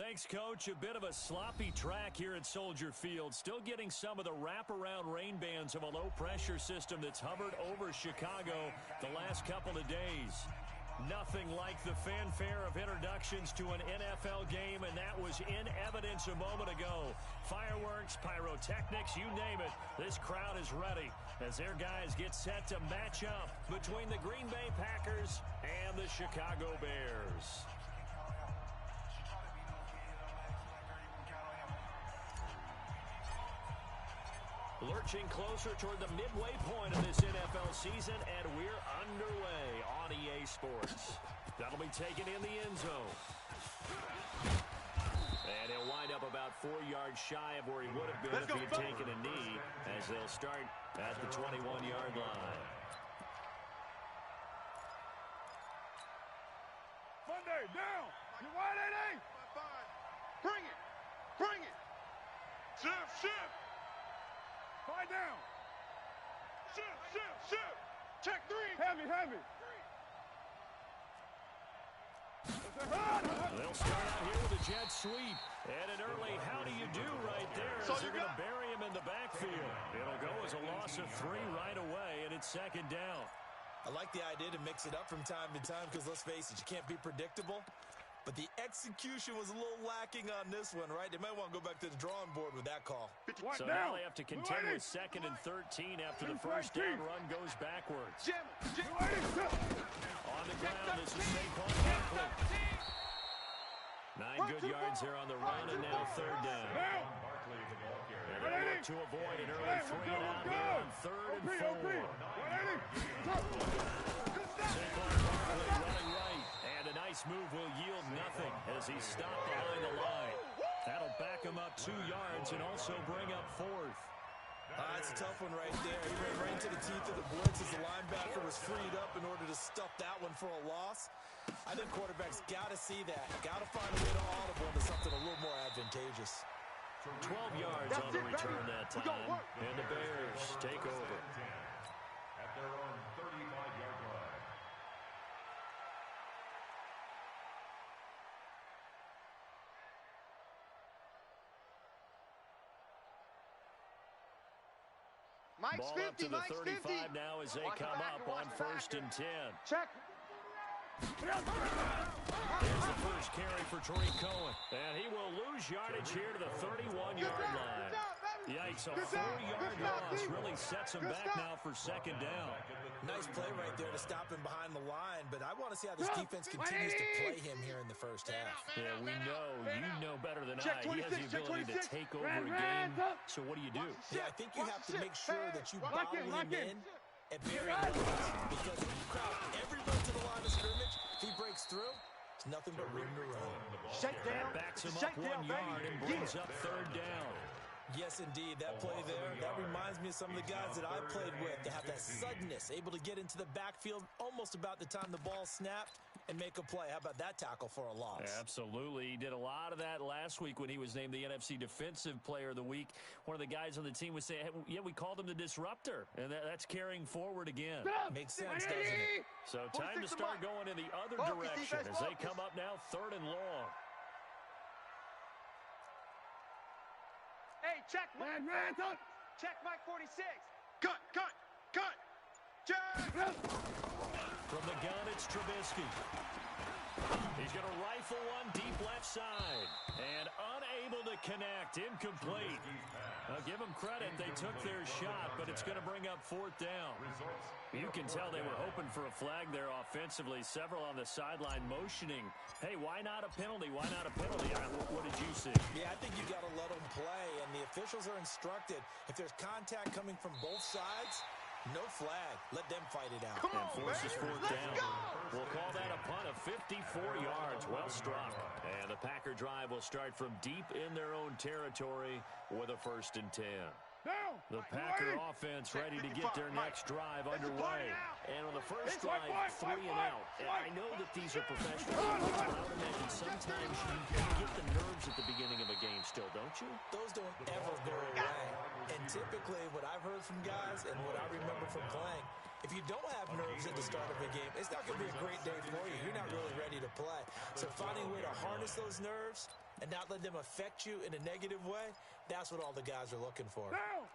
Thanks, Coach. A bit of a sloppy track here at Soldier Field. Still getting some of the wraparound rain bands of a low-pressure system that's hovered over Chicago the last couple of days. Nothing like the fanfare of introductions to an NFL game, and that was in evidence a moment ago. Fireworks, pyrotechnics, you name it. This crowd is ready as their guys get set to match up between the Green Bay Packers and the Chicago Bears. Lurching closer toward the midway point of this NFL season, and we're underway on EA Sports. That'll be taken in the end zone. And he'll wind up about 4 yards shy of where he would have been if he had taken a knee, as they'll start at the 21-yard line. Monday, down! You wide, 88! Bring it! Bring it! Shift! Fight down! Shift! Check 3! Heavy! They'll start out here with a jet sweep. And an early how do you do right there as they're going to bury him in the backfield. It'll go as a loss of 3 right away, and it's second down. I like the idea to mix it up from time to time because, let's face it, you can't be predictable. But the execution was a little lacking on this one, right? They might want to go back to the drawing board with that call. So now they have to contend with 2nd and 13 after the first down run goes backwards. On the ground, this is Saquon Barkley. 9 good yards there on the run, and now 3rd down. And they look to avoid an early 3 and out here on 3rd and 4. Saquon Barkley running right, and a nice move will yield nothing as he's stopped behind the line. That'll back him up 2 yards and also bring up 4th. It's a tough one right there. He ran right into the teeth of the blitz as the linebacker was freed up in order to stuff that one for a loss. I think quarterbacks got to see that. Got to find a way to audible into something a little more advantageous. 12 yards on the return that time, and the Bears take over. At their own 35-yard line. Ball up to the 35 now as they come up on 1st and 10. Check. There's the first carry for Tariq Cohen. And he will lose yardage here to the 31-yard line. Yikes, a 4-yard loss really sets him back now for 2nd down. Nice play right there to stop him behind the line, but I want to see how this defense continues to play him here in the first half. Yeah, we know. You know better than I. He has the ability to take over a game. So what do? Yeah, I think you have to make sure that you bottle him in at varying levels, because if you crowd everyone to the line of scrimmage, if he breaks through, it's nothing but room to run. That backs him up 1 yard and brings up 3rd down. Yes, indeed. That play there, that reminds me of some of the guys that I played with that have that suddenness, able to get into the backfield almost about the time the ball snapped and make a play. How about that tackle for a loss? Absolutely. He did a lot of that last week when he was named the NFC Defensive Player of the Week. One of the guys on the team was saying, hey, yeah, we called him the disruptor, and that's carrying forward again. Makes sense, doesn't it? So time to start going in the other direction as they come up now 3rd and long. Hey, check Mike 46. Cut. Check. From the gun, it's Trubisky. He's going to rifle one deep left side. And unable to connect. Incomplete. Now, give them credit. They took their shot, but it's going to bring up 4th down. You can tell they were hoping for a flag there offensively. Several on the sideline motioning. Hey, why not a penalty? Why not a penalty? What did you see? Yeah, I think you got to let them play, and the officials are instructed. If there's contact coming from both sides, no flag. Let them fight it out. And forces 4th down. We'll call that a punt of 54 yards. Well struck. And the Packer drive will start from deep in their own territory with a 1st and 10. The Packer offense ready to get their next drive underway. And on the first drive, 3 and out. And I know that these are professional games, but I would imagine sometimes you get the nerves at the beginning of a game still, don't you? Those don't ever go away. And typically what I've heard from guys and what I remember from playing, If you don't have nerves at the start of a game, it's not going to be a great day for you. You're not really ready to play. So finding a way to harness those nerves and not let them affect you in a negative way, that's what all the guys are looking for. Down!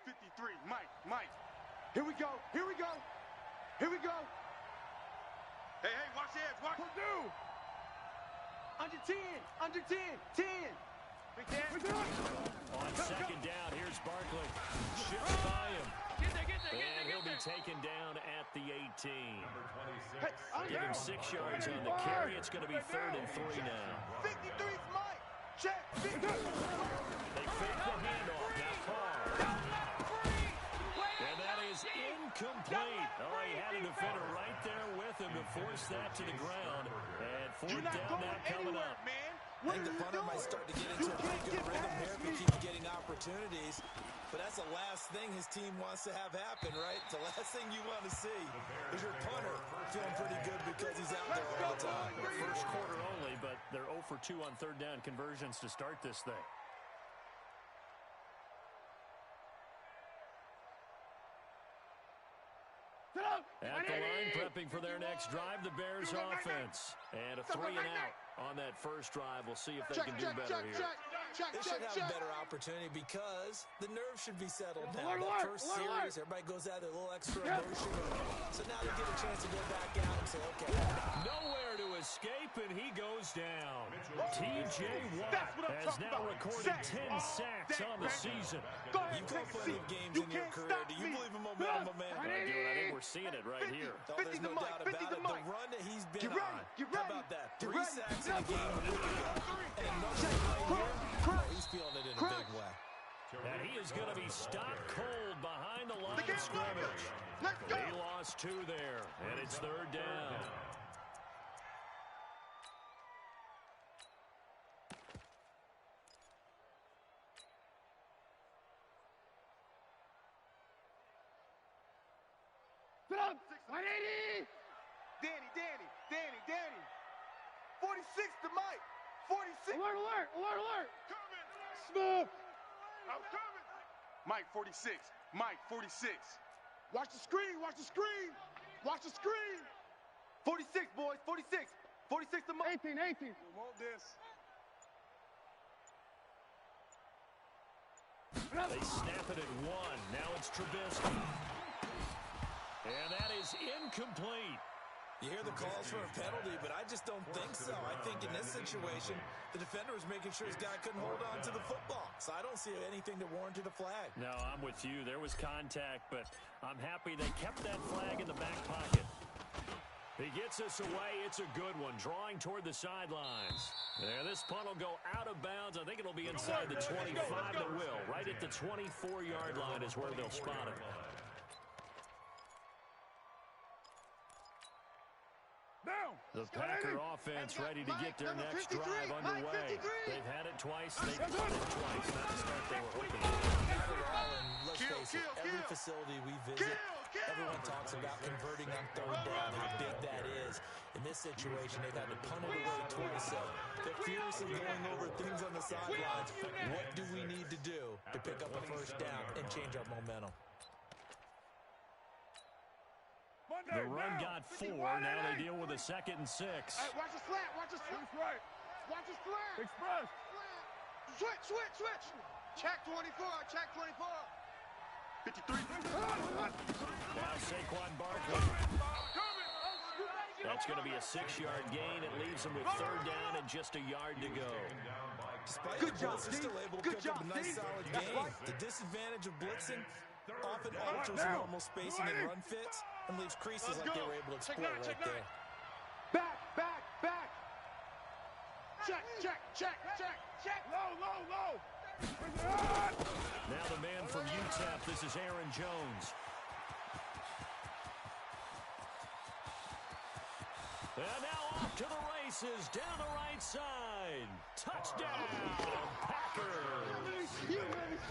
53, Mike. Here we go. Here we go. Hey, watch the edge. Watch. Purdue! Under 10. 10. Big Dan. On second down, here's Barkley. Ships by him. And he'll be taken down at the 18. Give him 6 yards on the carry. It's going to be 3rd and 3 now. 53's Mike. Check. They fake the handoff. Now Carr. And that is incomplete. Oh, he had a defender right there with him to force that to the ground. And 4th down now coming up. I think the punter might start to get into a pretty good rhythm here if he keeps getting opportunities. But that's the last thing his team wants to have happen, right? The last thing you want to see is your punter feeling pretty good because he's out there all the time. First quarter only, but they're 0 for 2 on 3rd down conversions to start this thing. At the line, prepping for their next drive, the Bears offense. And a 3 and out on that first drive. We'll see if they can do better here. They should have a better opportunity because the nerves should be settled now. That first series, everybody goes out there a little extra emotion. So now they get a chance to go back out and say, okay. Nowhere to escape, and he goes down. T.J. Watt has now recorded 10 sacks on the season. You've got plenty of games in your career. Do you believe in momentum, man? I think we're seeing it right here. Oh, there's no doubt about it. The run that he's been on. How about that? 3 sacks in a game a week ago. And another right here. Oh, he's feeling it in a big way. And he is going to be stopped cold behind the line of scrimmage. He lost 2 there, and it's 3rd down. Danny. 46 to Mike. 46. Alert. Smooth. I'm coming. Mike 46. 46. Watch the screen. 46, boys. 46. 46 to Mike. 18. Want this. They snap it at 1. Now it's Trubisky. And that is incomplete. You hear the calls for a penalty, but I just don't think so. I think in this situation, the defender was making sure his guy couldn't hold on to the football. So I don't see anything that warranted a flag. No, I'm with you. There was contact, but I'm happy they kept that flag in the back pocket. He gets us away. It's a good one, drawing toward the sidelines. There, this punt will go out of bounds. I think it'll be inside the 25. It will. Right at the 24-yard line is where they'll spot it. The Packer offense ready to get their next drive underway. They've had it twice. They've won it twice. Not the start they were hoping for. After all, and let's face it, every facility we visit, everyone talks about converting on 3rd down, how big that is. In this situation, they've had to punt it away twice. So they're furiously going over things on the sidelines. What do we need to do to pick up a 1st down and change our momentum? The run got 4. Now they deal with a 2nd and 6. Hey, watch the slant. Watch the slant. Express. Switch. Check 24. 53. Now Saquon Barkley. That's going to be a 6-yard gain. It leaves them with 3rd down and just a yard to go. Despite the blitz, they're still able to pick up a nice solid gain. The disadvantage of blitzing often alters normal spacing and run fits and leaves creases like they were able to exploit right there. Back. Check. Low. Now the man from UTEP, this is Aaron Jones. And now off to the races, down the right side. Touchdown, Packers.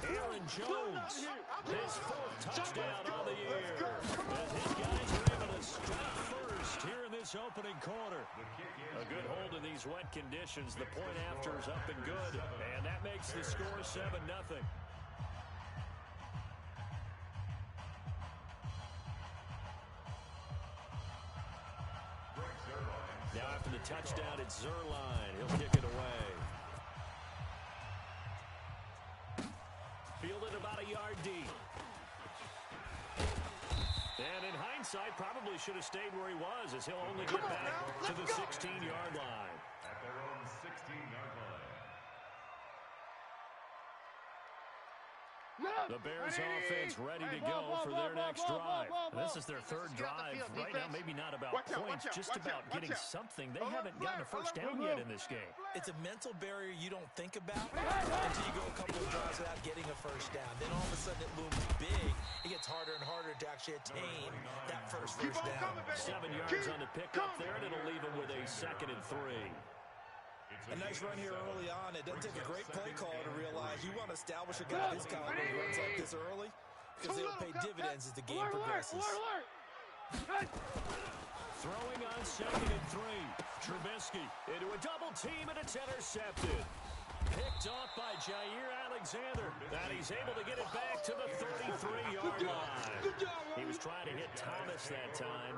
Aaron Jones, his 4th touchdown on the year. As his guys are able to strike first here in this opening quarter. A good hold in these wet conditions. The point after is up and good. And that makes the score 7-0. touchdown, it's Zerline. He'll kick it away. Fielded about a yard deep. And in hindsight, probably should have stayed where he was, as he'll only get back to the 16-yard line. At their own 16-yard line. The Bears offense ready to go for their next drive. This is their third drive right now, maybe not about points, just about getting something. They haven't gotten a first down yet in this game. It's a mental barrier you don't think about until you go a couple of drives without getting a first down. Then all of a sudden it looms big. It gets harder and harder to actually attain that first down. 7 yards on the pickup there, and it'll leave him with a 2nd and 3. A nice run here early on. It doesn't take a great play caller to realize you want to establish a guy his caliber who runs like this early, because they'll pay dividends as the game progresses. Throwing on 2nd and 3. Trubisky into a double team, and it's intercepted. Picked off by Jair Alexander. And he's able to get it back to the 33-yard line. He was trying to hit Thomas that time.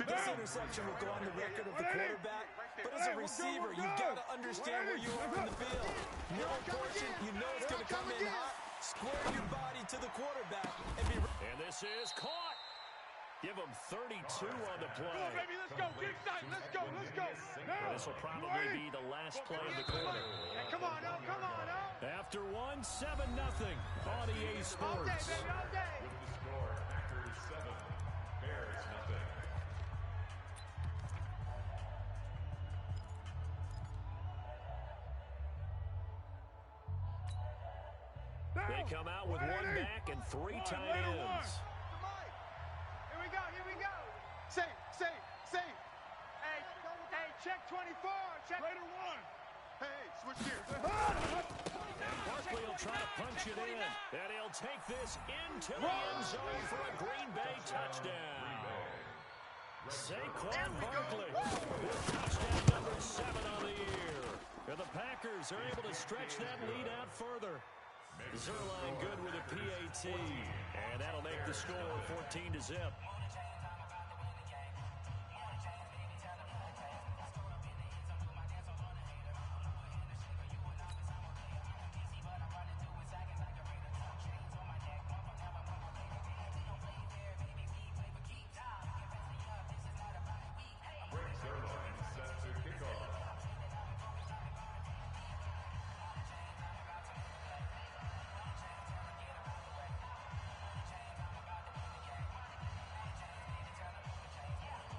This interception will go on the record of the quarterback, but as a receiver, you've got to understand where you are in the field. Middle portion, you know it's going to come in hot. Square your body to the quarterback and be ready. And this is caught. Give him 32 on the play. Come on, baby, let's go. Big side, let's go, let's go. This will probably be the last play of the quarter. Hey, come on, now, come on, now. After 1, 7-0 on EA Sports. All day, baby, all day. With the score, Packers 7, Bears nothing. They come out with 1 back and 3 tight ends. Here we go, here we go. Safe. Hey, check 24. Check. Raider 1. Hey, switch gears. And Barkley will try to punch it in. And he'll take this into the end zone for a Green Bay touchdown. Saquon Barkley with touchdown number 7 on the year. And the Packers are able to stretch that lead out further. Zerline good with a PAT. And that'll make the score 14-0.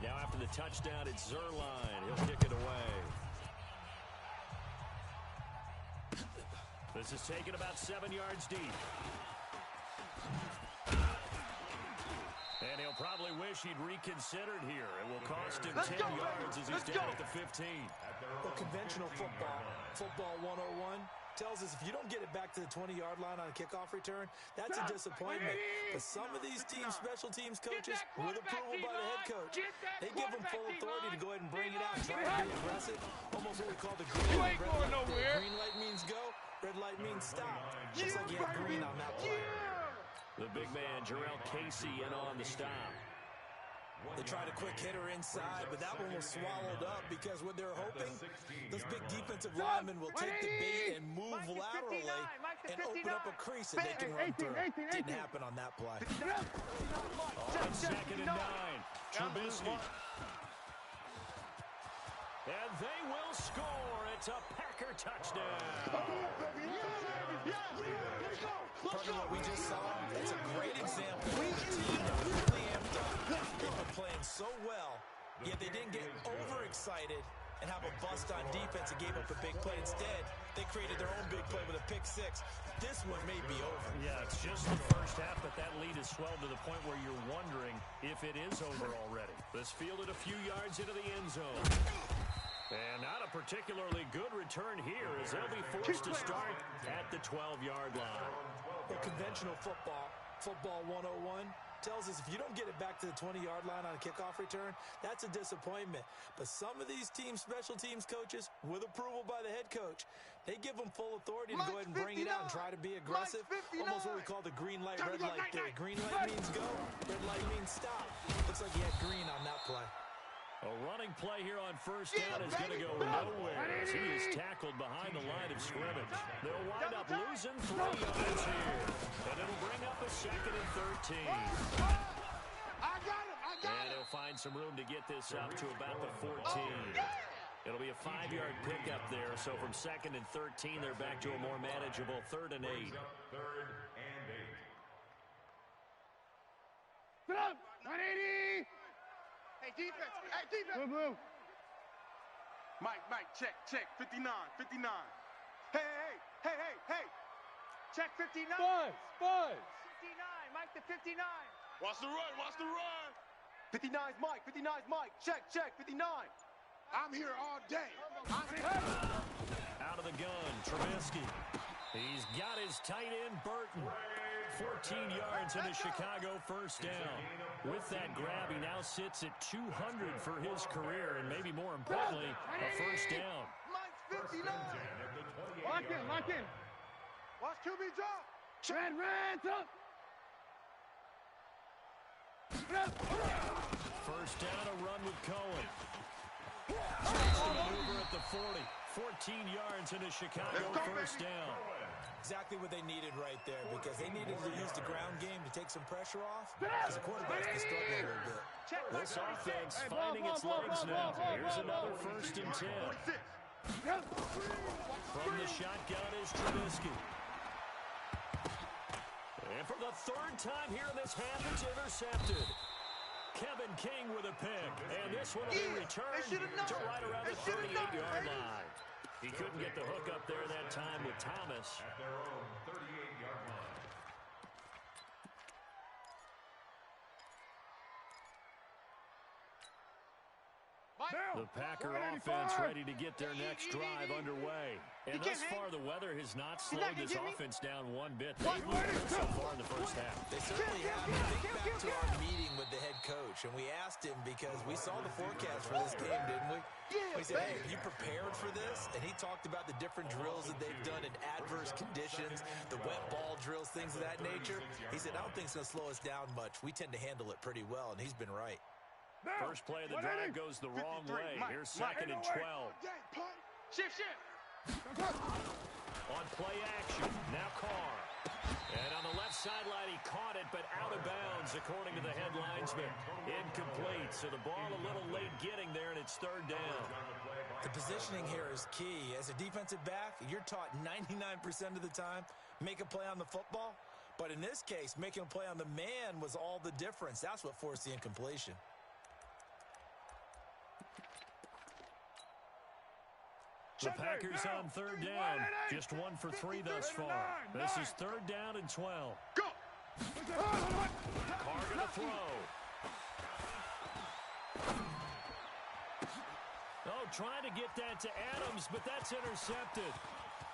Now after the touchdown, it's Zerline. He'll kick it away. This is taken about 7 yards deep. And he'll probably wish he'd reconsidered here. It will cost him 10 yards as he's down at the 15. Well, conventional football 101, tells us if you don't get it back to the 20-yard line on a kickoff return, that's a disappointment. But some of these special teams coaches, with approval by the head coach, they give them full authority to go ahead and bring it out and try to be aggressive. Almost what we call the green light. Green light means go, red light means stop. Just like you had green on that play. The big man, Jarrell Casey, in on the stop. They tried a quick hitter inside, but that one was swallowed up because what they're hoping, those big defensive linemen will take the bait and move laterally and open up a crease that they can run through. Didn't happen on that play. On 2nd and 9, Trubisky. And they will score. It's a Packer touchdown. Part of what we just saw, that's a great example of a team that really amped up. They've been playing so well, yet they didn't get overexcited and have a bust on defense and gave up a big play. Instead, they created their own big play with a pick six. This one may be over. Yeah, it's just the first half, but that lead has swelled to the point where you're wondering if it is over already. This fielded a few yards into the end zone. And not a particularly good return here as they'll be forced to start at the 12-yard line. Well, conventional football 101, tells us if you don't get it back to the 20-yard line on a kickoff return, that's a disappointment. But some of these special teams coaches, with approval by the head coach, they give them full authority to go ahead and bring it out and try to be aggressive. Almost what we call the green light, red light theory. Green light means go, red light means stop. Looks like he had green on that play. A running play here on first down is going to go nowhere as he is tackled behind the line of scrimmage. They'll wind up losing 3 yards here, and it'll bring up a 2nd and 13. I got him. And he'll find some room to get this up to about the 14. It'll be a 5-yard pickup there, so from 2nd and 13, they're back to a more manageable 3rd and 8. 3rd and 8. Sit up. 180. Hey, defense. Hey, defense. Blue. Mike, check. 59. Hey. Check 59. Buzz. 59. Mike to 59. Watch the run. 59's Mike. Check. 59. I'm here all day. Out of the gun, Trubisky. He's got his tight end, Burton. 14 yards and a Chicago first down. With that grab, he now sits at 200 for his career, and maybe more importantly, a first down. Mike's 59. Lock in. Watch QB drop. Red, up. First down, a run with Cohen. Takes the maneuver at the 40. 14 yards and a Chicago first down. Exactly what they needed right there, because they needed to use the ground game to take some pressure off, because the quarterback's been struggling a little bit. This offense finding its legs now. Here's another 1st and 10. From the shotgun is Trubisky. And for the 3rd time here in this half, it's intercepted. Kevin King with a pick, and this one will be returned to right around the 38-yard line. He couldn't get the hook up there that time with Thomas. At their own 38-yard line. The Packer offense ready to get their next drive underway. And thus far, the weather has not slowed this offense down one bit. They've moved so far in the first half. They certainly have. Think back to our meeting with the head coach, and we asked him, because we saw the forecast for this game, didn't we? We said, hey, have you prepared for this? And he talked about the different drills that they've done in adverse conditions, the wet ball drills, things of that nature. He said, I don't think it's going to slow us down much. We tend to handle it pretty well, and he's been right. First play of the drive goes the wrong way. Here's 2nd and 12. Shift. On play action, now Carr. And on the left sideline, he caught it, but out of bounds, according to the head linesman. Incomplete, so the ball a little late getting there, and it's 3rd down. The positioning here is key. As a defensive back, you're taught 99% of the time, make a play on the football. But in this case, making a play on the man was all the difference. That's what forced the incompletion. The Packers on 3rd down. Just 1 for 3 thus far. This is 3rd down and 12. Go! Carr gonna throw. Oh, trying to get that to Adams, but that's intercepted.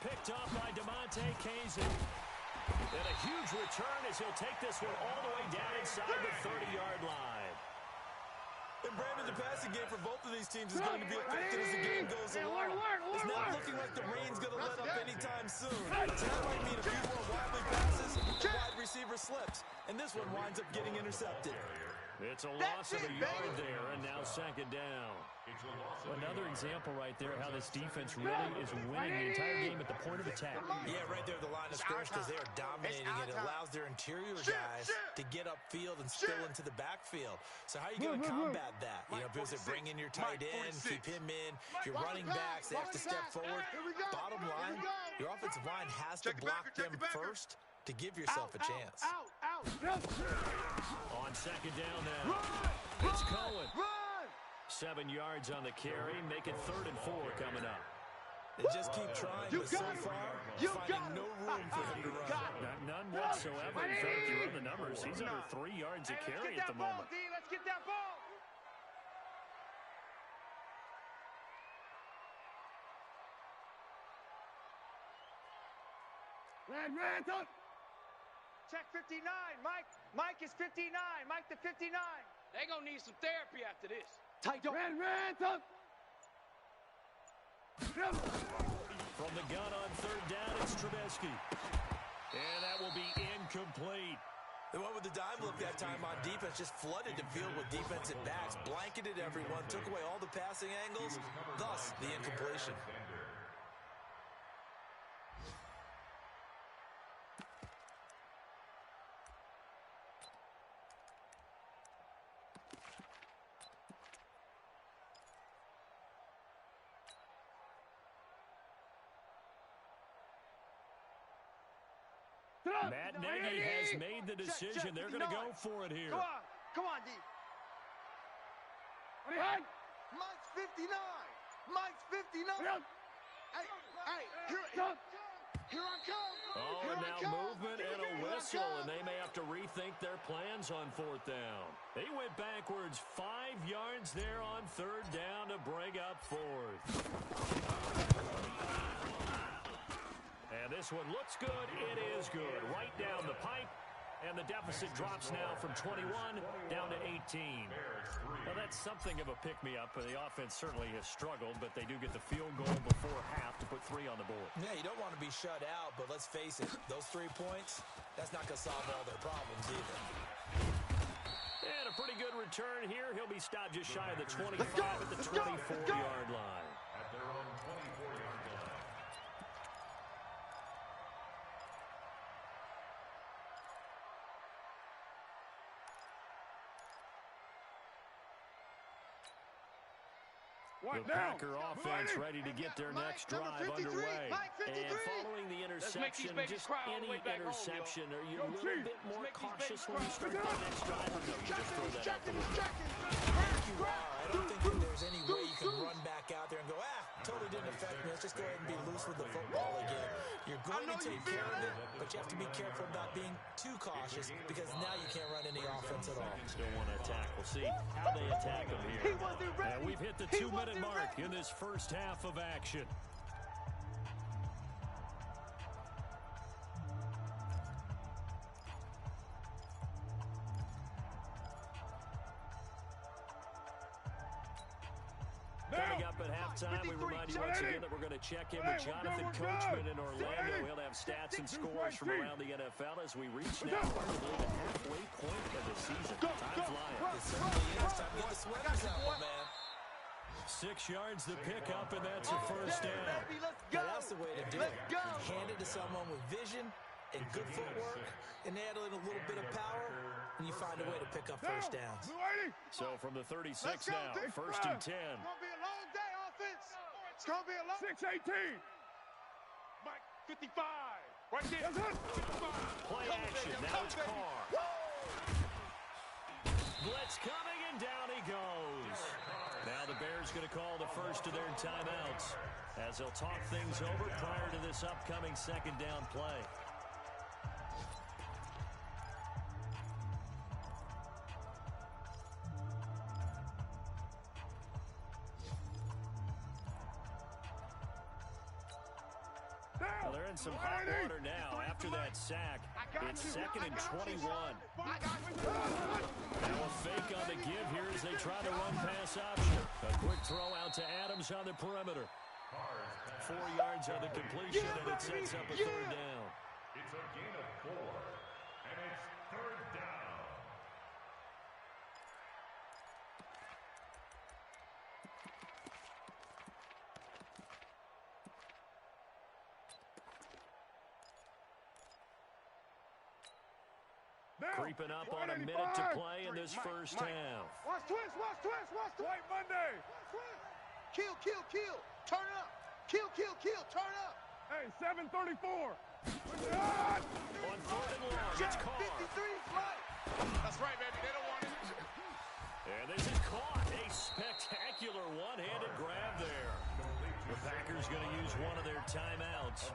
Picked off by DeMonte Kazin. And a huge return as he'll take this one all the way down inside the 30-yard line. And Brandon, the passing game for both of these teams is going to be affected as the game goes along. It's not looking like the rain's going to let up anytime soon. So that might mean a few more wobbly passes, the wide receiver slips, and this one winds up getting intercepted. It's a loss of a yard there, and now 2nd down. Another example right there how this defense really is winning the entire game at the point of attack. Yeah, right there at the line of scrimmage, because they are dominating it. It allows their interior guys to get upfield and spill into the backfield. So how are you going to combat that? You know, because they bring in your tight end, keep him in. Your running backs, they have to step forward. Bottom line, your offensive line has to block them first to give yourself a chance. On 2nd down now, it's Cohen. 7 yards on the carry, make it 3rd and 4 coming up. They just keep trying, but so far, finding no room for him to run. None whatsoever. In fact, you run the numbers. He's under 3 yards a carry at the moment. Let's get that ball. Red, up. Check 59. Mike is 59. Mike to 59. They gonna need some therapy after this. Tight up. Red, up. From the gun on 3rd down, it's Trubisky. And that will be incomplete. They went with the dime look that time on defense, just flooded the field with defensive backs, blanketed everyone, took away all the passing angles, thus the incompletion. Matt Nagy has made the decision. They're going to go for it here. Come on, D. Mike's 59. Mike's 59. Hey, here I come. Oh, and now movement and a whistle, and they may have to rethink their plans on fourth down. They went backwards 5 yards there on third down to bring up fourth. And this one looks good. It is good. Right down the pipe. And the deficit drops now from 21 down to 18. Well, that's something of a pick-me-up. The offense certainly has struggled, but they do get the field goal before half to put 3 on the board. Yeah, you don't want to be shut out, but let's face it, those 3 points, that's not going to solve all their problems either. And a pretty good return here. He'll be stopped just shy of the 25 at the 24-yard line. At their own 24-yard line. The Packer offense ready to get their next drive underway. And following the interception, just any interception, are you a little bit more cautious when you start the next drive? Or no, you just throw that out the window? I don't think that there's any way you can run back out there and go, totally didn't affect me. Let's just go ahead and be loose with the football again. You're going to take care of it, but you have to be careful about being too cautious because now you can't run any offense at all. Still want to attack. We'll see how they attack them here. And we've hit the 2-minute mark in this first half of action. Coming up at halftime, we remind you once again that we're going to check in with Jonathan Coachman in Orlando. He'll have stats and scores from around the NFL as we reach now arguably the halfway point of the season. Time flying. It certainly is. Time to get the sweaters out, my man. 6 yards to pick up, and that's a first down. Well, that's the way to do it. Hand it to someone with vision and good footwork and add in a little bit of power, and you find a way to pick up first downs. So from the 36 now, first and 10. It's going to be a long day, offense. It's going to be a long 6-18. Mike, 55. Right there. 55. Play action. Now it's Carr. Blitz coming, and down he goes. Now the Bears going to call the first of their timeouts as they'll talk things over prior to this upcoming second down play. Well, they're in some hot water now after that sack. It's second and 21. Now a fake on the give here as they try to run pass option. A quick throw out to Adams on the perimeter. 4 yards on the completion, and it sets up a third down. It's a gain of 4, and it's third down. Creeping up on a minute to play in this first half. Watch twist, watch twist, watch twist. White Monday. Kill, kill, kill. Turn up. Kill, kill, kill. Turn up. Hey, 7:34. On third and long, it's Carr. 53, right. That's right, baby. They don't want it. And this is caught. A spectacular one-handed grab there. The Packers going to use one of their timeouts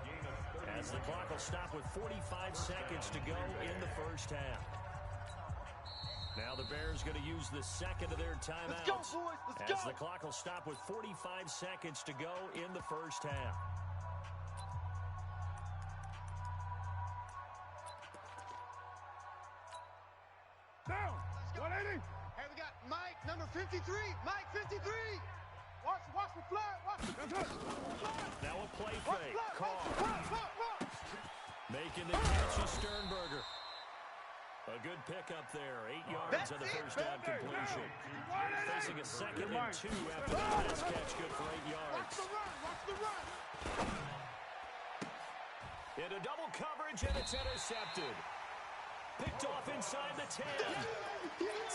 as the clock will stop with 45 seconds to go in the first half. Now the Bears going to use the second of their timeouts. Let's go, boys. Let's as go. the clock will stop with 45 seconds to go in the first half. Down. 180. Hey, we got Mike, number 53. Mike, 53. Watch the flag. Watch the flag. Now a play fake. Carr making the catch is Sternberger. A good pickup there. 8 yards on the first down completion. Facing a 2nd and 2 after the pass catch, good for 8 yards. Watch the run. Into double coverage, and it's intercepted. Picked off inside the 10.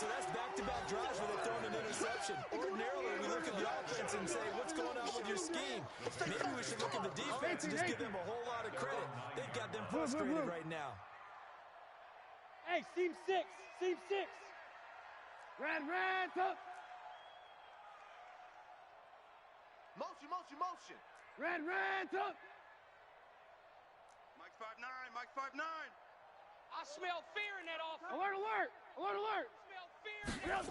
So that's back-to-back drives where they've thrown an interception. Ordinarily, we look at the offense and say, what's going on with your scheme? Maybe we should look at the defense and just give them a whole lot of credit. They've got them frustrated right now. Hey, seam 6. Seam 6. Red, up. Motion. Red, up. Mike 5'9", Mike 5'9". I smell fear in that offense. Alert. I smell fear in that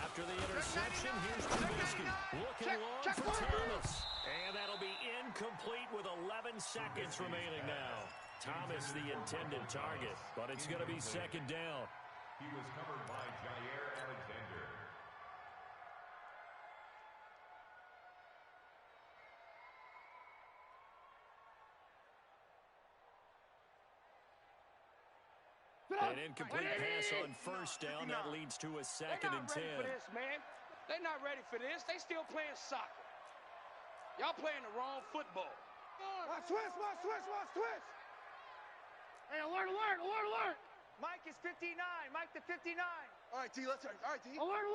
After the interception, here's Trubisky. Looking long for Thomas. And that'll be incomplete with 11 seconds remaining now. Thomas the intended target, but it's going to be 2nd down. He was covered by Jair Alexander. An incomplete pass on 1st down. That leads to a 2nd and 10. They're not ready for this, man. They're not ready for this. They still playing soccer. Y'all playing the wrong football. Watch twist. Hey, alert. Mike is 59. Mike to 59. All right, T, let's go. All right, T. Alert.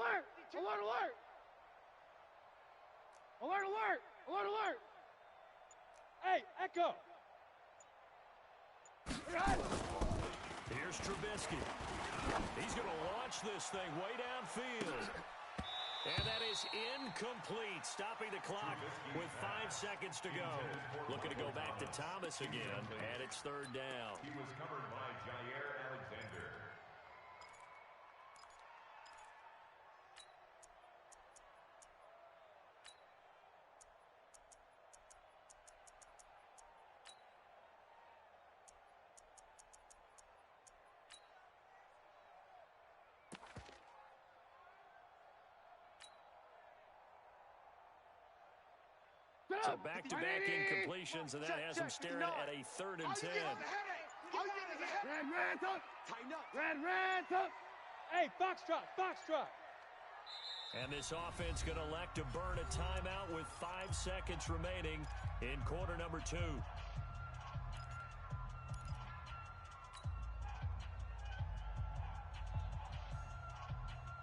Hey, Echo. Here's Trubisky. He's going to launch this thing way downfield. And that is incomplete, stopping the clock with 5 seconds to go. Looking to go back to Thomas again, and it's 3rd down. He was covered by Jair Alexander. So back-to-back incompletions, and that has him staring at a 3rd and 10. Red, up. Hey, foxtrot. And this offense going to elect to burn a timeout with 5 seconds remaining in quarter number 2.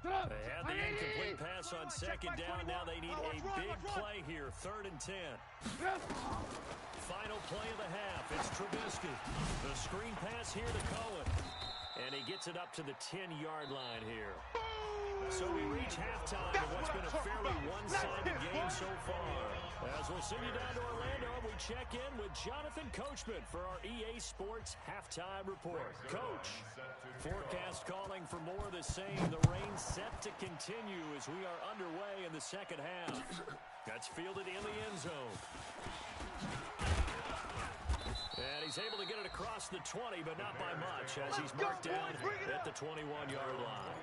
They had the incomplete pass on 2nd down. Now they need a big play here. 3rd and 10. Final play of the half. It's Trubisky. The screen pass here to Cohen. And he gets it up to the 10-yard line here. So we reach halftime in what's been a fairly one-sided game so far. As we'll send you down to Orlando, we check in with Jonathan Coachman for our EA Sports Halftime Report. Coach, forecast calling for more of the same. The rain set to continue as we are underway in the 2nd half. That's fielded in the end zone. And he's able to get it across the 20, but not by much, as he's marked down at the 21-yard line.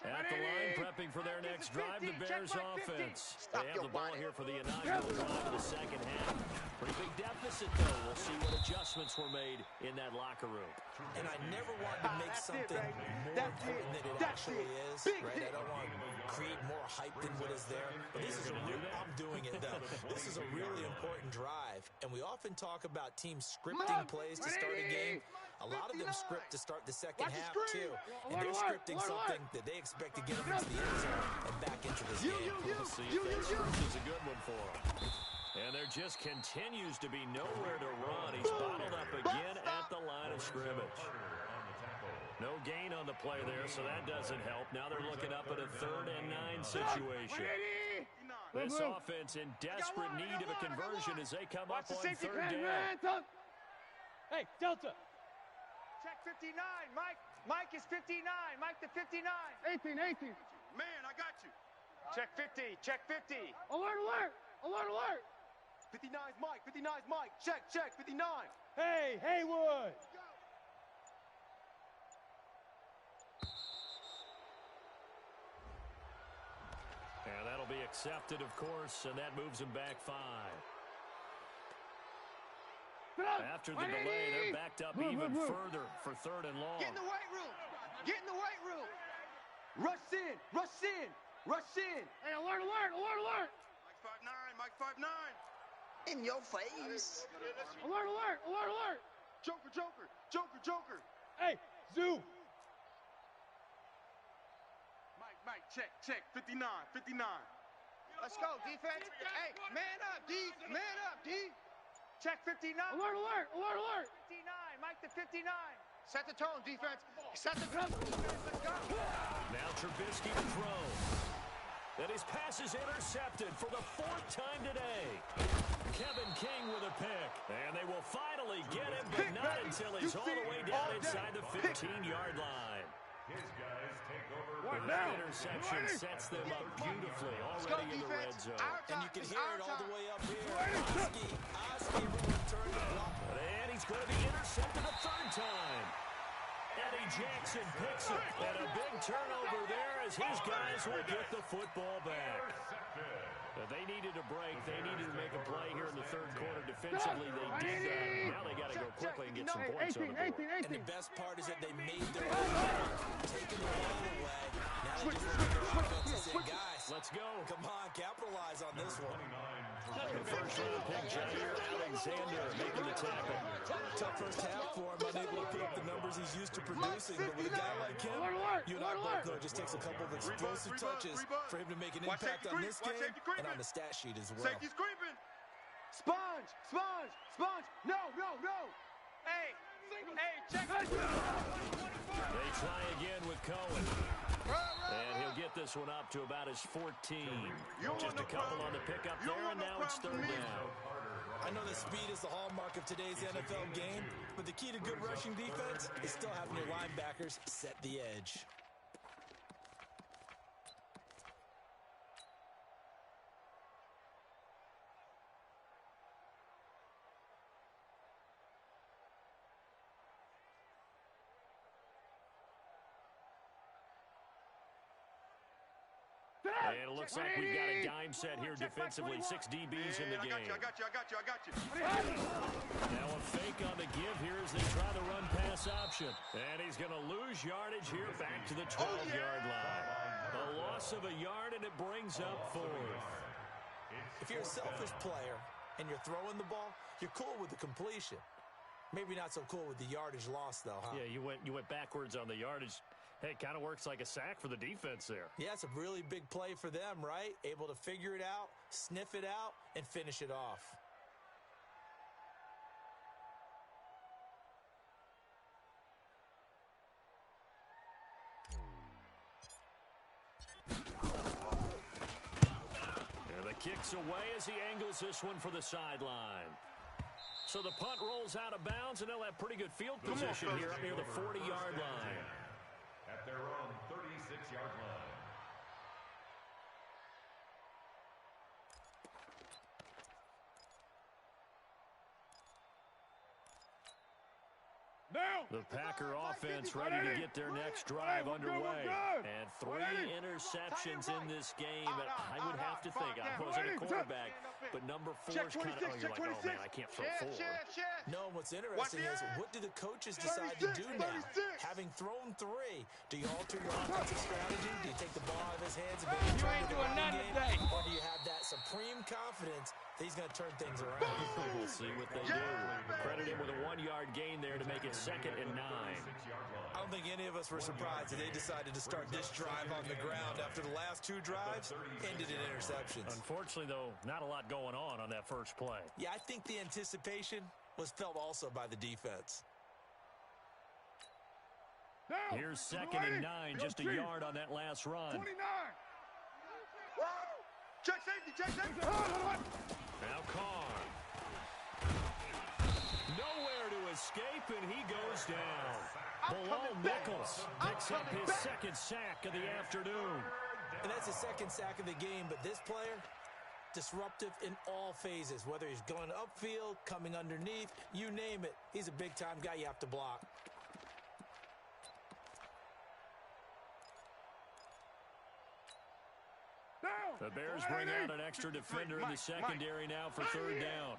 At the line, prepping for their next drive, the Bears offense. They have the ball here for the inaugural drive of the 2nd half. Pretty big deficit, though. We'll see what adjustments were made in that locker room. And I never want to make something more important than it actually is, right? I don't want to create more hype than what is there. But this is I'm doing it, though. This is a really important drive. And we often talk about teams scripting plays to start a game. A lot of them script to start the 2nd half, too. And they're scripting something that they expect to get them into the end zone and back into this game. We'll see if that script is a good one for them. And there just continues to be nowhere to run. He's bottled up again at the line of scrimmage. No gain on the play there, so that doesn't help. Now they're looking up at a 3rd and 9 situation. This offense in desperate need of a conversion as they come up on 3rd down. Hey, Delta. Check 59, Mike. Mike is 59. Mike to 59. 18. Man, I got you. Check 50. Check 50. Alert. 59's Mike. Check, 59. Hey, Haywood. And that'll be accepted, of course, and that moves him back 5. After the delay, they're backed up even further for 3rd and long. Get in the weight room. Get in the weight room. Rush in. Rush in. Rush in. Hey, alert, alert, alert, alert. Mike 5'9". In your face. Alert, alert, alert, alert. Joker, Joker, Joker, Joker. Hey, Zoo. Mike, check, 59, 59. Let's go, defense. Hey, man up, D. Man up, D. Check 59. Alert, alert, alert, alert. 59, Mike to 59. Set the tone, defense. Set the tone. Let's go. Now Trubisky to throw. And his pass is intercepted for the 4th time today. Kevin King with a pick. And they will finally get him, but not until he's all the way down inside the 15-yard line. His guys take over. That interception sets them up beautifully already in the red zone. And you can hear it all the way up here. Oski returned the block. And he's going to be intercepted a 3rd time. Eddie Jackson picks it. And a big turnover there as his guys will get the football back. They needed a break. They needed to make a play here in the 3rd quarter. Defensively, they did that. Now they got to go quickly and get some points on the board. And the best part is that they made their own, taking the ball away. Now they just look at their offense and say, guys, let's go. Come on, capitalize on this one. First round pick, Jair Alexander making the tackle. Tough first half for him, unable to pick the numbers he's used to producing. But with a guy like him, you and I both know it just takes a couple of explosive touches for him to make an impact on this game and on the stat sheet as well. Safety's creeping. Sponge, sponge, sponge. No, no, no. Hey, check. They try again with Cohen. And he'll get this one up to about his 14. Just a couple on the pickup there, and now it's 3rd down. I know that speed is the hallmark of today's NFL game, but the key to good rushing defense is still having your linebackers set the edge. And it looks like we've got a dime set here defensively. 6 DBs in the game. I got you. Now a fake on the give here as they try the run pass option. And he's going to lose yardage here back to the 12-yard line. A loss of a yard, and it brings up 4th. If you're a selfish player and you're throwing the ball, you're cool with the completion. Maybe not so cool with the yardage loss, though, huh? Yeah, you went backwards on the yardage. Hey, it kind of works like a sack for the defense there. Yeah, it's a really big play for them, right? Able to figure it out, sniff it out, and finish it off. And the kick's away as he angles this one for the sideline. So the punt rolls out of bounds, and they'll have pretty good field position here up near the 40-yard line. At their own 36-yard line. The Packer offense ready to get their next drive underway. And 3 interceptions in this game. And I would have to think, I wasn't a quarterback, but number 4 is kind of, you're like, oh, man, I can't throw 4. No, what's interesting is, what do the coaches decide to do now? Having thrown 3, do you alter your offensive strategy? Do you take the ball out of his hands and maybe try to run the game? Or do you have that supreme confidence that he's going to turn things around? We'll see what they do. Credit him with a 1-yard gain there to make it 2nd and 9. I don't think any of us were surprised that they decided to start this drive on the ground after the last 2 drives ended in interceptions. Unfortunately, though, not a lot going on that first play. Yeah, I think the anticipation was felt also by the defense. Here's 2nd and 9, just a yard on that last run. 29. Check safety. Now Carr. Nowhere to escape, and he goes down. Bilal Nichols picks up his 2nd sack of the afternoon. And that's the 2nd sack of the game, but this player, disruptive in all phases, whether he's going upfield, coming underneath, you name it. He's a big-time guy you have to block. The Bears bring out an extra defender in the secondary now for 3rd down.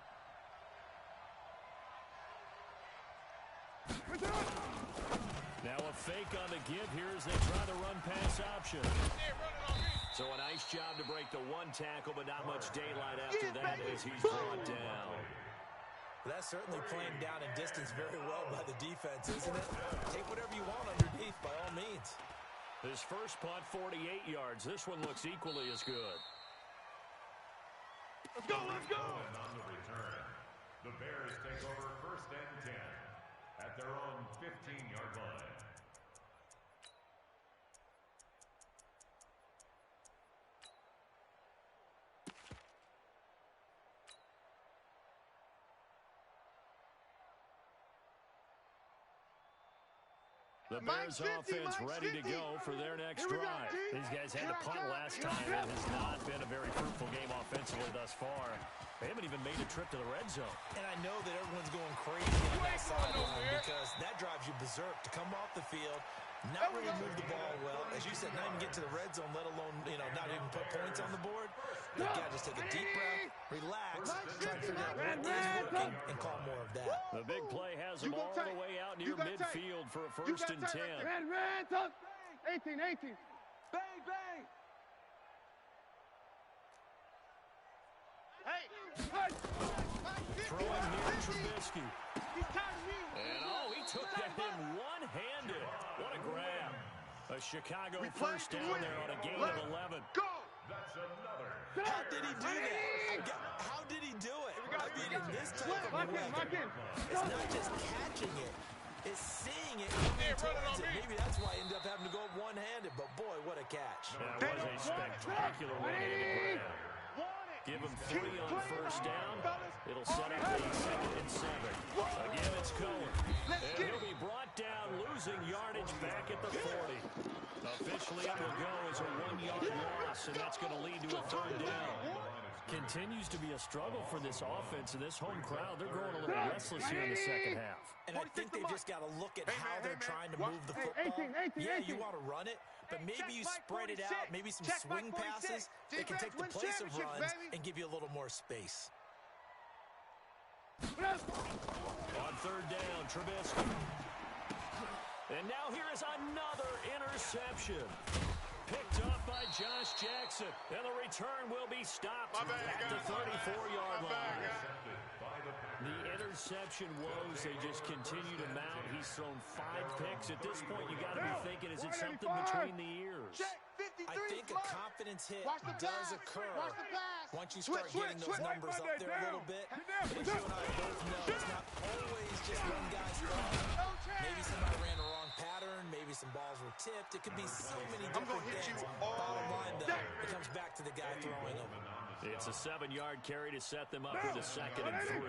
fake on the give here as they try the run-pass option. So a nice job to break the one tackle, but not much daylight after that as he's brought down. That's certainly playing down in distance very well by the defense, isn't it? Take whatever you want underneath, by all means. His first punt, 48 yards. This one looks equally as good. Let's go, let's go! And on the return, the Bears take over 1st and 10 at their own 15-yard line. The Bears offense ready to go for their next drive. These guys had to punt last time. It has not been a very fruitful game offensively thus far. They haven't even made a trip to the red zone. And I know that everyone's going crazy on that sideline because that drives you berserk to come off the field, not really move the ball well. As you said, not even get to the red zone, let alone, not even put points on the board. They've got to just take a deep breath, relax, try to figure out what is working, and call more of that. The big play has them all the way out near midfield for a 1st and 10. Red, tuck. 18. Bang, bang. Hey. Throwing near Trubisky. He's tired of me. And, he took that in one-handed. What a grab. A Chicago first down there on a gain of 11. Go. That's another. How did he do that? How did he do it? I mean, in this type of weather, it's not just catching it. It's seeing it coming towards it. Maybe that's why he ended up having to go one-handed. But, boy, what a catch. That was a spectacular one-handed grab. Give him 3 on first down. It'll set up a 2nd and 7. Again, it's Cohen. And he'll be brought down, losing yardage back at the 40. Officially, it will go as a 1-yard loss, and that's going to lead to a 3rd down. Continues to be a struggle for this offense and this home crowd. They're growing a little restless here in the second half. And I think they've just got to look at how they're trying to move the football. Yeah, you want to run it, but maybe you spread it out, maybe some swing passes that can take the place of runs and give you a little more space. On 3rd down, Trubisky. And now here is another interception. Picked up by Josh Jackson. And the return will be stopped at the 34-yard line. The interception woes, they just continue to mount. He's thrown 5 picks. At this point, you got to be thinking, is it something between the ears? I think a confidence hit does occur once you start getting those numbers up there a little bit. As you and I both know, it's not always just one guy's fault. Maybe somebody ran the wrong pattern. Maybe some balls were tipped. It could be so many different things. Bottom line, though, it comes back to the guy throwing them. It's a 7-yard carry to set them up with a 2nd and 3.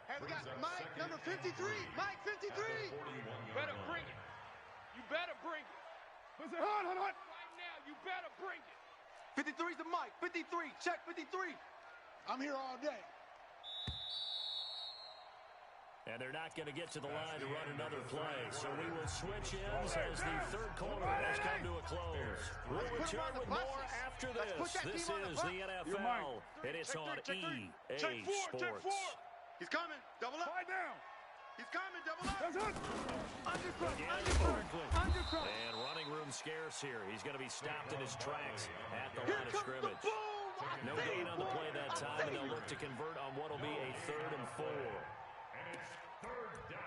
Hey, we got Mike, number 53. Mike, 53. You better bring it. You better bring it. Listen, hold. Right now, you better bring it. 53's the Mike. 53. Check 53. I'm here all day. And they're not going to get to the line to run another play. So we will switch ends as the 3rd quarter has come to a close. We'll return with more after this. This is the NFL, and it's on EA Sports. He's coming. Double up. Right down. He's coming. Double up. That's it. Again, Barkley. And running room scarce here. He's going to be stopped in his tracks at the line of scrimmage. No gain on the play that time, and they'll look to convert on what will be a 3rd and 4. And it's 3rd down.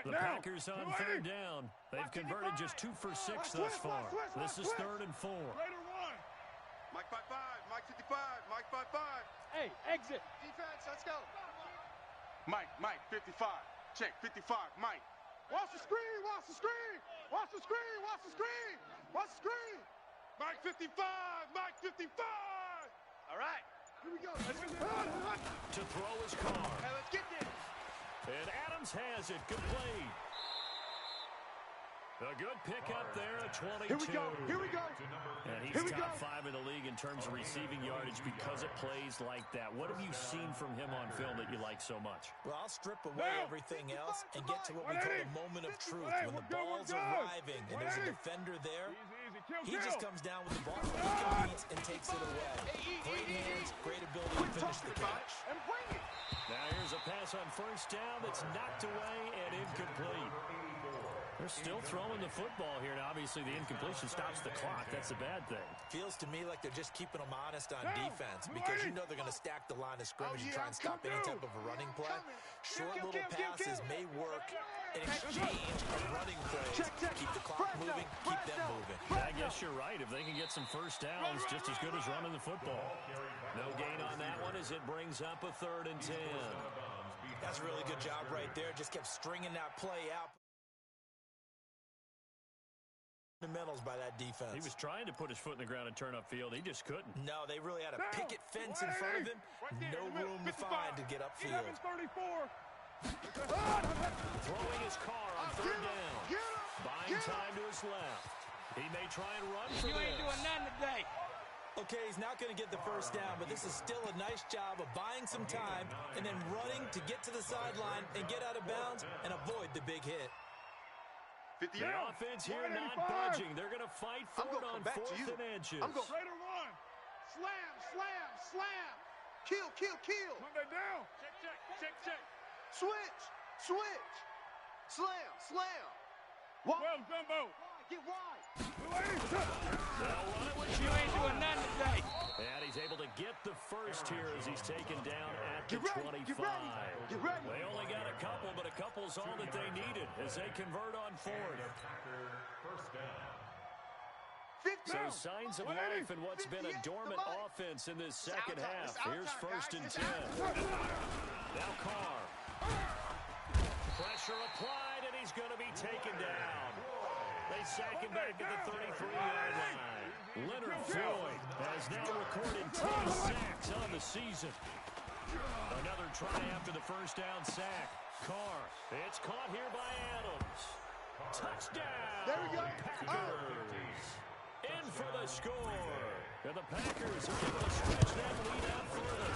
The Packers on 3rd down. They've converted just 2 for 6 thus far. This is 3rd and 4. Mike 55. Mike 55. Mike 55. Hey, exit. Defense, let's go. Mike 55. Check 55. Mike. Watch the screen. Watch the screen. Watch the screen. Watch the screen. Watch the screen. Mike 55. Mike 55. All right. Here we go. To throw his car. Hey, let's get this. And Adams has it. Good play. A good pickup there at 22. Here we go. And he's top 5 in the league in terms of receiving yardage because it plays like that. What have you seen from him on film that you like so much? Well, I'll strip away everything else and get to what we call the moment of truth. When the ball's arriving and there's a defender there, He just comes down with the ball, he competes and takes it away. Great hands, great ability to finish the catch. Now here's a pass on first down that's knocked away and incomplete. They're still throwing the football here, and obviously the incompletion stops the clock. That's a bad thing. Feels to me like they're just keeping them honest on defense because you know they're going to stack the line of scrimmage and try and stop any type of a running play. Short little passes may work in exchange of running plays. Keep the clock moving, keep them moving. I guess you're right. If they can get some first downs, just as good as running the football. No gain on that one as it brings up a 3rd and 10. That's a really good job right there. Just kept stringing that play out. Fundamentals by that defense. He was trying to put his foot in the ground and turn upfield. He just couldn't. No, they really had a picket fence in front of him. No room to find to get upfield. Throwing his car on 3rd down. Buying time to his left. He may try and run for this. You ain't doing nothing today. Okay, he's not going to get the first down, but this is still a nice job of buying some time and then running to get to the sideline and get out of bounds and avoid the big hit. The offense here not budging. They're going to fight for it on 4th and inches. I'm going to run. Slam, slam, slam. Kill, kill, kill. Monday down. Check. Switch, switch. Slam, slam. Well, Gumbo. Get wide. They'll run it with You ain't doing nothing today. And he's able to get the first here as he's taken down at the 25. Get ready. They only got a couple, but a couple's all that they needed as they convert on 4th. First down. So signs of life in what's been a dormant offense in this second half. Here's 1st and 10. Now Carr. Pressure applied, and he's going to be taken down. They sack him back at the 33-yard line. Leonard Floyd has now recorded 10 sacks on the season. Another try after the first down sack. Carr. It's caught here by Adams. Touchdown. There we go. Packers. In for the score. And the Packers are able to stretch that lead out further.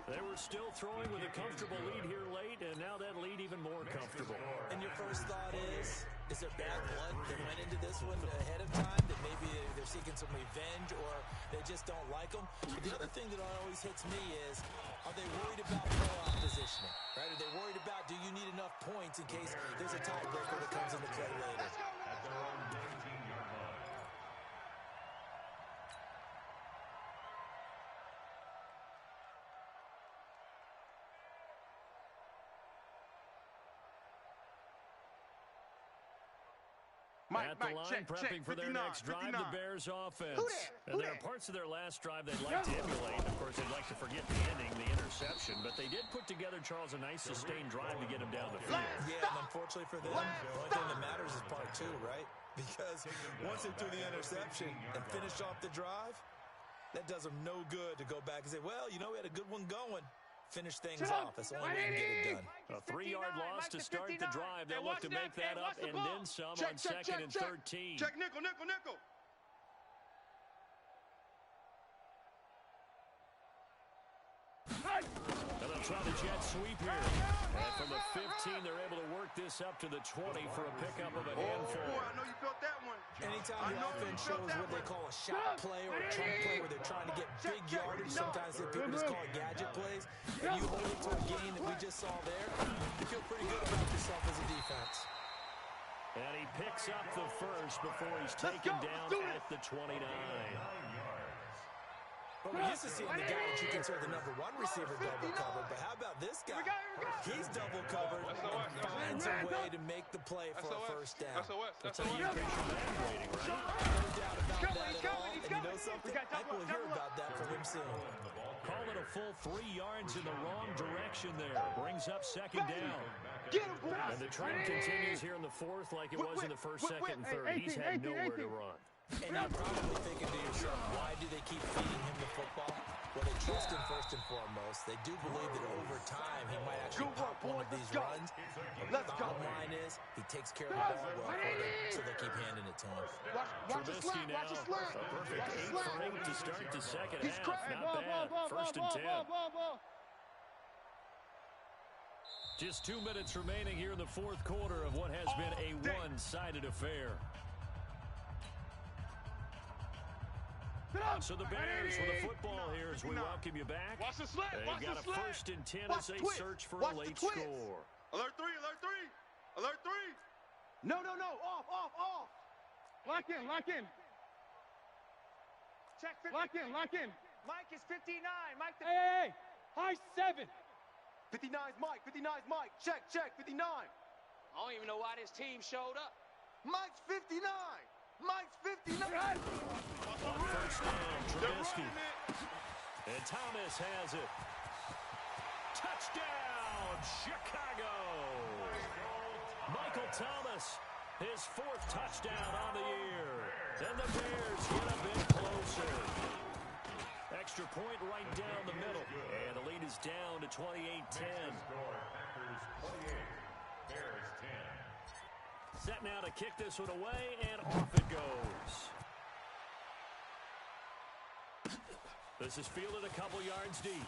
They were still throwing with a comfortable lead here late, and now that lead even more comfortable. And your first thought is there bad blood that went into this one ahead of time, that maybe they're seeking some revenge or they just don't like them? But the other thing that always hits me is, are they worried about playoff positioning? Right? Are they worried about, do you need enough points in case there's a tiebreaker that comes into play later? At their own 19-yard line. At the line, prepping for their next drive, the Bears offense. And there are parts of their last drive they'd like to emulate. Of course, they'd like to forget the ending, the interception. But they did put together, Charles, a nice sustained drive to get him down the field. Yeah, and unfortunately for them, the only thing that matters is part 2, right? Because once they threw the interception and finished off the drive, that does them no good to go back and say, well, you know, we had a good one going. Finish things off. That's the only way to get it done. A 3-yard loss to start the drive. They'll look to make that up and then some on 2nd and 13. Check nickel, nickel, nickel. And they'll try the jet sweep here. And from the 15, they're able to work this up to the 20 for a pickup of a handful. Boy, I know you felt that one. Anytime the offense shows what they call a shot play or a chunk play where they're trying to get big yardage, sometimes people just call it gadget plays, and you hold it to a gain that we just saw there, you feel pretty good about yourself as a defense. And he picks up the first before he's taken down at the 29. But we're used to seeing the guy that you consider the #1 receiver double covered. But how about this guy? He's double covered and finds a way to make the play for a first down. That's how you increase your man rating, right? No doubt about that at all. And you know something? I think we'll hear about that from him soon. Call it a full 3 yards in the wrong direction there. Brings up 2nd down. And the trend continues here in the 4th like it was in the 1st, 2nd, and 3rd. He's had nowhere to run. And you're probably thinking to yourself, why do they keep feeding him the football? Well, they trust him first and foremost. They do believe that over time he might actually pop one of these runs. But the bottom line is he takes care of the ball well for them, so they keep handing it to him. Trubisky now, a perfect 8 for 8 to start the second half. Not bad. 1st and 10. Just 2 minutes remaining here in the 4th quarter of what has been a one-sided affair. So the Bears with the football here as we welcome you back. Watch the slant. They've got a 1st and 10 as they search for a late score. Alert 3, alert 3. Alert 3. No. Off. Lock in. Check 50. Lock in. Mike is 59. Mike the Hey. High 7. 59's Mike. Check. 59. I don't even know why this team showed up. Mike's 59. Mike's 59. On 1st down, Trubisky. And Thomas has it. Touchdown, Chicago. Michael Thomas, his 4th touchdown on the year. And the Bears get a bit closer. Extra point right down the middle. And the lead is down to 28-10. Packers 28, Bears 10. Set now to kick this one away, and off it goes. This is fielded a couple yards deep.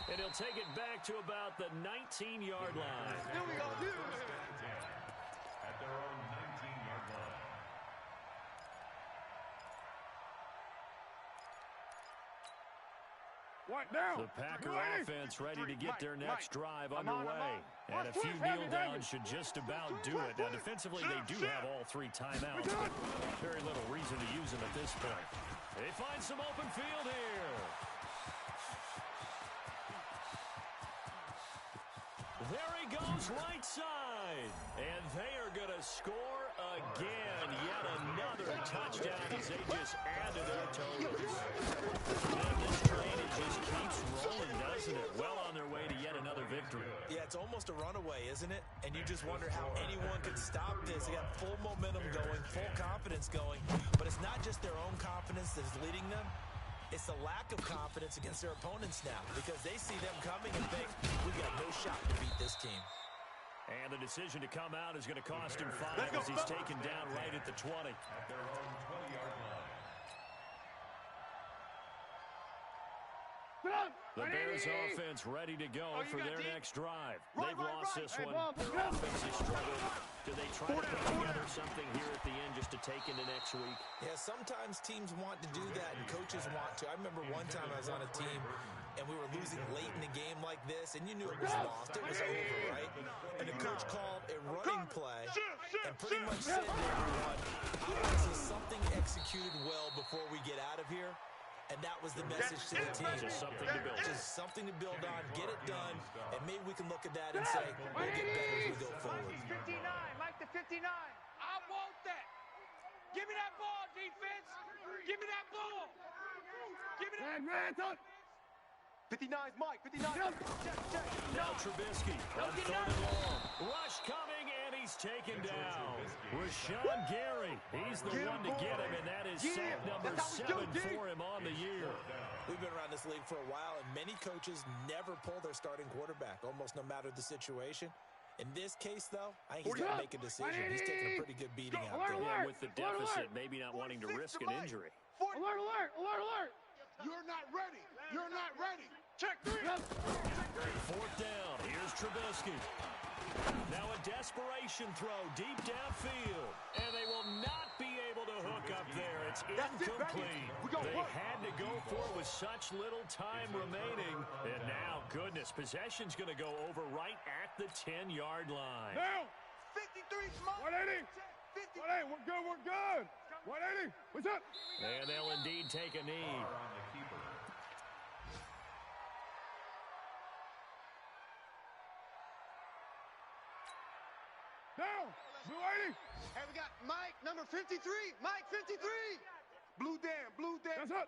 And he'll take it back to about the 19-yard line. Here we go. At their own 19-yard line. The Packer offense ready to get their next drive underway. And a few kneel downs should just about do it. Now, defensively, they do have all 3 timeouts. Very little reason to use them at this point. They find some open field here. There he goes, right side. And they are going to score again. Yet another touchdown as they just add to their totals. And this train, it just keeps rolling, doesn't it? Well on their way to yet another victory. Yeah, it's almost a runaway, isn't it? And you just wonder how anyone could stop this. They got full momentum going, full confidence going. But it's not just their own confidence that's leading them. It's the lack of confidence against their opponents now because they see them coming and think, we got no shot to beat this team. And the decision to come out is going to cost him 5 as he's taken down right at the 20. At their own 20-yard line. The Bears offense ready to go for their next drive. They've lost this one. Their offense has struggled. Do they try to put together something here at the end just to take into next week? Yeah, sometimes teams want to do that and coaches want to. I remember one time I was on a team and we were losing late in a game like this and you knew it was lost. It was over, right? And the coach called a running play and pretty much said to everyone, I want to see something executed well before we get out of here. And that was the message to the team. Just something to build. Just something to build on, get it done, and maybe we can look at that and say, we'll get better as we go forward. 59. Mike the 59. I want that. Give me that ball, defense. Give me that ball. Give me that. 59's Mike. 59. Check. Now Trubisky on 3rd and long. Rush coming, and he's taken down. Rashawn Gary, he's the one to get him, and that is sack number 7 for him on the year. We've been around this league for a while, and many coaches never pull their starting quarterback, almost no matter the situation. In this case, though, I think he's got to make a decision. He's taking a pretty good beating out there. Yeah, with the deficit, maybe not wanting to risk an injury. Alert. You're not ready. You're not ready. Check 3. 4th down. Here's Trubisky. Now a desperation throw deep downfield. And they will not be able to hook up there. It's incomplete. They had to go for it with such little time remaining. And now, goodness, possession's going to go over right at the 10-yard line. Now. 53 Smoke. 180. 180. We're good. 180. What's up? And they'll indeed take a knee. On the keeper. Now. Blue 80. Hey, we got Mike, number 53. Mike, 53. Blue Dan. That's up.